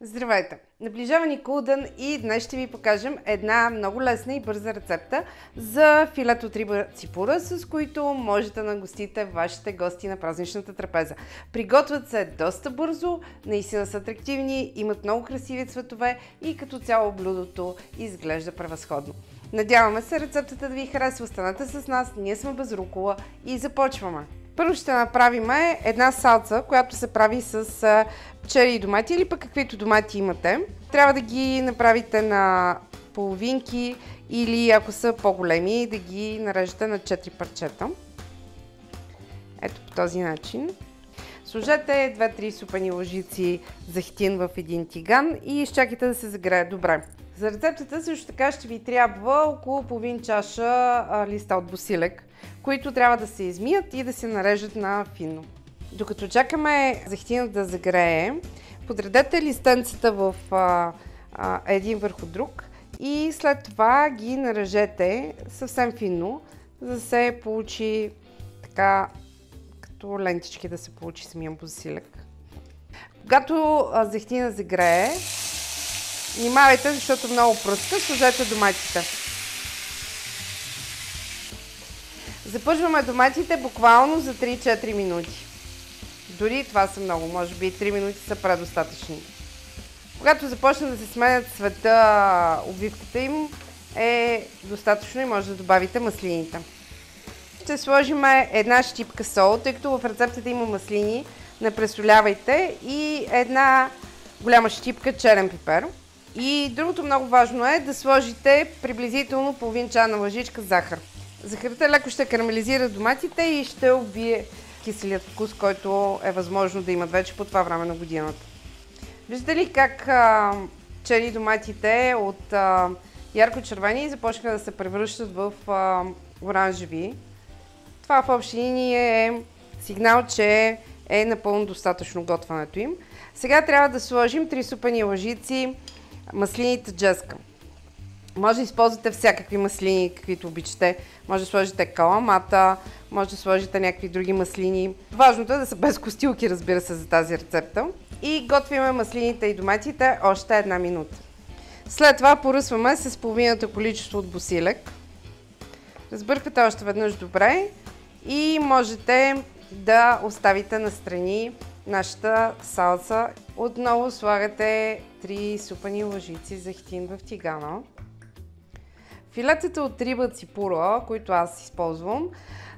Здравейте! Наближава Никулден и днес ще ви покажем една много лесна и бърза рецепта за филето от риба ципура, с които можете да нагостите вашите гости на празничната трапеза. Приготвят се доста бързо, наистина са атрактивни, имат много красиви цветове и като цяло блюдото изглежда превъзходно. Надяваме се рецептата да ви харесва, останете с нас, ние сме без рукола и започваме! Първо ще направим една салца, която се прави с чери и домати или пък каквито домати имате. Трябва да ги направите на половинки или ако са по-големи да ги нарежете на 4 парчета. Ето по този начин. Сложете 2-3 супени лъжици захтин в един тиган и изчакайте да се загрее добре. За рецептата също така ще ви трябва около половин чаша листа от босилек, които трябва да се измият и да се нарежат на финно. Докато чакаме захтинът да загрее, подредете листенцата в един върху друг и след това ги нарежете съвсем финно, за да се получи така като лентички да се получи самия босилек. Когато захтинът загрее, внимавайте, защото много пръска, сложете доматите. Запържваме доматите буквално за 3-4 минути. Дори това са много, може би 3 минути са предостатъчни. Когато започне да се сменят цвета, обвивката им е достатъчно и може да добавите маслините. Ще сложим една щипка сол, тъй като в рецептата има маслини, не пресолявайте, и една голяма щипка черен пипер. И другото много важно е да сложите приблизително половин чайна лъжичка захар. Захарта леко ще карамелизира доматите и ще убие киселият вкус, който е възможно да имат вече по това време на годината. Виждате ли как чери доматите от ярко червени започнаха да се превръщат в оранжеви? Това в общи линии е сигнал, че е напълно достатъчно готването им. Сега трябва да сложим 3 супени лъжици маслините джеска. Може да използвате всякакви маслини, каквито обичате. Може да сложите каламата, може да сложите някакви други маслини. Важното е да са без костилки, разбира се, за тази рецепта. И готвиме маслините и доматите още една минута. След това поръсваме с половината количество от босилек. Разбърквате още веднъж добре и можете да оставите настрани нашата салса. Отново слагате 3 супени лъжици захтин в тигана. Филетата от риба ципура, които аз използвам,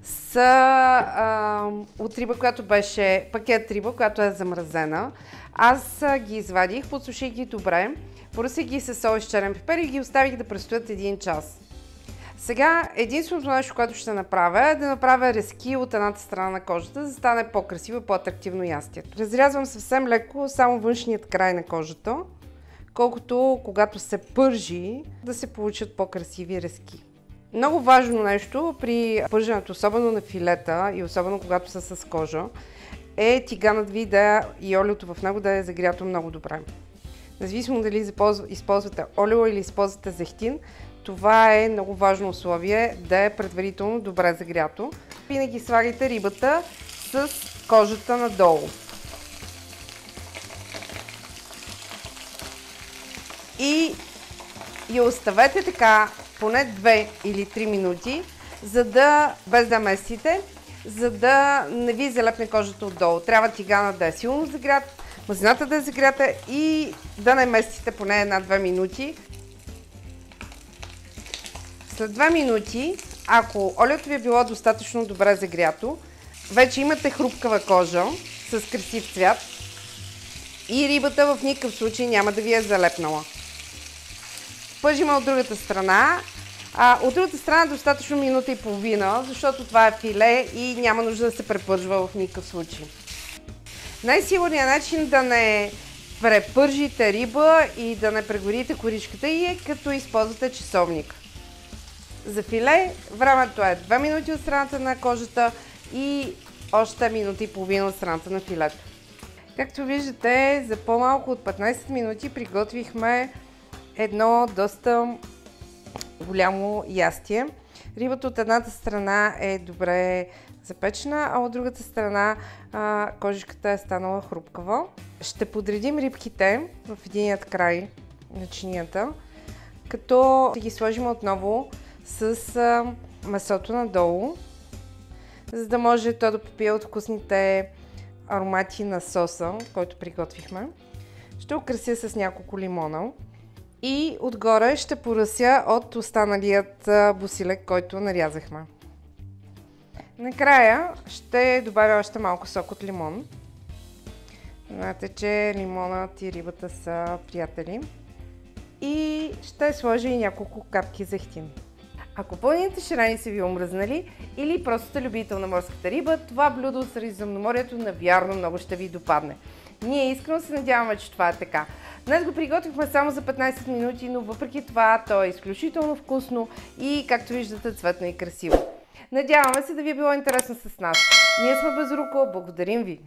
са от риба, която беше пакет риба, която е замразена. Аз ги извадих, подсуших ги добре, поръсих ги с сол и с черен пипер и ги оставих да престоят 1 час. Сега единственото нещо, което ще направя е да направя резки от едната страна на кожата, за да стане по-красиво и по-атрактивно ястие. Разрязвам съвсем леко само външният край на кожата, колкото когато се пържи да се получат по-красиви резки. Много важно нещо при пърженето, особено на филета и особено когато са с кожа, е тиганът ви и олиото в него да е загрято много добре. Независимо дали използвате олио или използвате зехтин, това е много важно условие да е предварително добре загрято. Винаги слагайте рибата с кожата надолу. И я оставете така поне 2 или 3 минути, без да местите, за да не ви залепне кожата отдолу. Трябва тигана да е силно загрят, мазнината да е загрята и да не местите поне 1-2 минути. След 2 минути, ако олиото ви е било достатъчно добре загрято, вече имате хрупкава кожа с красив цвят и рибата в никакъв случай няма да ви е залепнала. Пържиме от другата страна. От другата страна достатъчно минута и половина, защото това е филе и няма нужда да се препържва в никакъв случай. Най-сигурният начин да не препържите риба и да не прегорите коричката е като използвате часовник. За филе времето е 2 минути от страната на кожата и още минута и половина от страната на филето. Както виждате, за по-малко от 15 минути приготвихме едно доста голямо ястие. Рибата от едната страна е добре запечена, а от другата страна кожичката е станала хрупкава. Ще подредим рибките в единият край на чинията, като ще ги сложим отново с месото надолу, за да може то да попие от вкусните аромати на соса, който приготвихме. Ще украся с няколко лимона и отгоре ще поръся от останалият босилек, който нарязахме. Накрая ще добавя още малко сок от лимон. Знаете, че лимонът и рибата са приятели. И ще сложа и няколко капки зехтин. Ако пълните шарани са ви омръзнали или просто сте любител на морската риба, това блюдо от Средиземноморието навярно много ще ви допадне. Ние искрено се надяваме, че това е така. Днес го приготвихме само за 15 минути, но въпреки това то е изключително вкусно и, както виждате, цветно и красиво. Надяваме се да ви е било интересно с нас. Ние сме Безруко, благодарим ви!